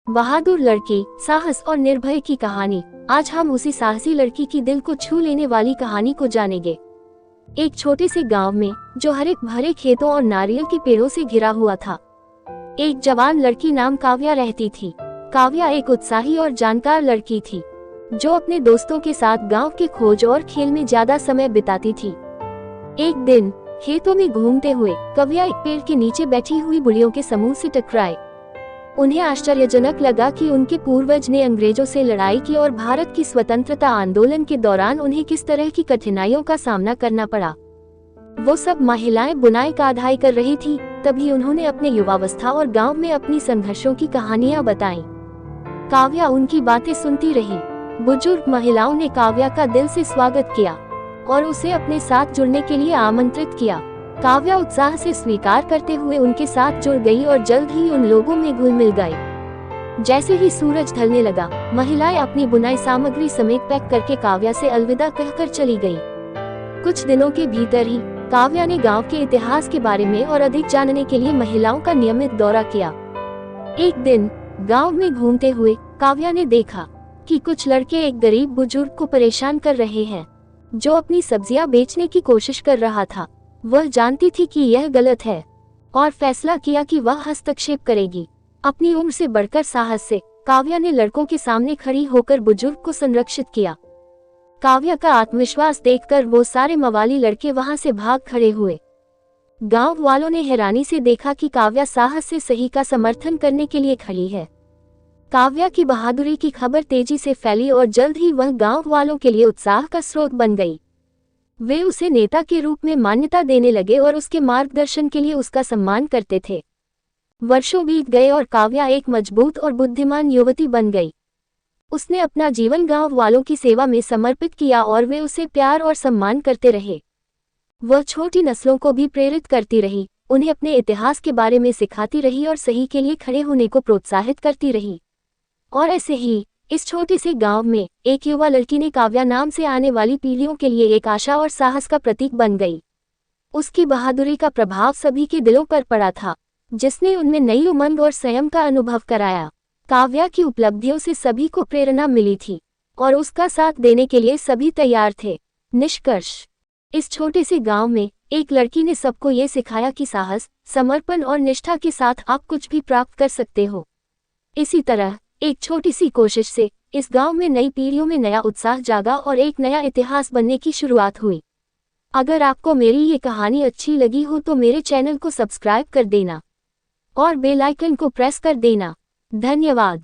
बहादुर लड़की, साहस और निर्भय की कहानी। आज हम उसी साहसी लड़की की दिल को छू लेने वाली कहानी को जानेंगे। एक छोटे से गांव में, जो हरे भरे खेतों और नारियल के पेड़ों से घिरा हुआ था, एक जवान लड़की नाम काव्या रहती थी। काव्या एक उत्साही और जानकार लड़की थी, जो अपने दोस्तों के साथ गांव के खोज और खेल में ज्यादा समय बिताती थी। एक दिन खेतों में घूमते हुए काव्या एक पेड़ के नीचे बैठी हुई बुढ़ियों के समूह से टकराई। उन्हें आश्चर्यजनक लगा कि उनके पूर्वज ने अंग्रेजों से लड़ाई की और भारत की स्वतंत्रता आंदोलन के दौरान उन्हें किस तरह की कठिनाइयों का सामना करना पड़ा। वो सब महिलाएं बुनाई काढ़ाई कर रही थी। तभी उन्होंने अपने युवावस्था और गांव में अपनी संघर्षों की कहानियां बताईं। काव्या उनकी बातें सुनती रही। बुजुर्ग महिलाओं ने काव्या का दिल से स्वागत किया और उसे अपने साथ जुड़ने के लिए आमंत्रित किया। काव्या उत्साह से स्वीकार करते हुए उनके साथ जुड़ गई और जल्द ही उन लोगों में घुल मिल गई। जैसे ही सूरज ढलने लगा, महिलाएं अपनी बुनाई सामग्री समेत पैक करके काव्या से अलविदा कहकर चली गई। कुछ दिनों के भीतर ही काव्या ने गांव के इतिहास के बारे में और अधिक जानने के लिए महिलाओं का नियमित दौरा किया। एक दिन गांव में घूमते हुए काव्या ने देखा कि कुछ लड़के एक गरीब बुजुर्ग को परेशान कर रहे हैं, जो अपनी सब्जियां बेचने की कोशिश कर रहा था। वह जानती थी कि यह गलत है और फैसला किया कि वह हस्तक्षेप करेगी। अपनी उम्र से बढ़कर साहस से काव्या ने लड़कों के सामने खड़ी होकर बुजुर्ग को संरक्षित किया। काव्या का आत्मविश्वास देखकर वो सारे मवाली लड़के वहां से भाग खड़े हुए। गांव वालों ने हैरानी से देखा कि काव्या साहस से सही का समर्थन करने के लिए खड़ी है। काव्या की बहादुरी की खबर तेजी से फैली और जल्द ही वह गांव वालों के लिए उत्साह का स्रोत बन गई। वे उसे नेता के रूप में मान्यता देने लगे और उसके मार्गदर्शन के लिए उसका सम्मान करते थे। वर्षों बीत गए और काव्या एक मजबूत और बुद्धिमान युवती बन गई। उसने अपना जीवन गांव वालों की सेवा में समर्पित किया और वे उसे प्यार और सम्मान करते रहे। वह छोटी नस्लों को भी प्रेरित करती रही, उन्हें अपने इतिहास के बारे में सिखाती रही और सही के लिए खड़े होने को प्रोत्साहित करती रही। और ऐसे ही इस छोटे से गांव में एक युवा लड़की ने काव्या नाम से आने वाली पीढ़ियों के लिए एक आशा और साहस का प्रतीक बन गई। उसकी बहादुरी का प्रभाव सभी के दिलों पर पड़ा था, जिसने उनमें नई उमंग और संयम का अनुभव कराया। काव्या की उपलब्धियों से सभी को प्रेरणा मिली थी और उसका साथ देने के लिए सभी तैयार थे। निष्कर्ष, इस छोटे से गांव में एक लड़की ने सबको ये सिखाया कि साहस, समर्पण और निष्ठा के साथ आप कुछ भी प्राप्त कर सकते हो। इसी तरह एक छोटी सी कोशिश से इस गांव में नई पीढ़ियों में नया उत्साह जागा और एक नया इतिहास बनने की शुरुआत हुई। अगर आपको मेरी ये कहानी अच्छी लगी हो तो मेरे चैनल को सब्सक्राइब कर देना और बेल आइकन को प्रेस कर देना। धन्यवाद।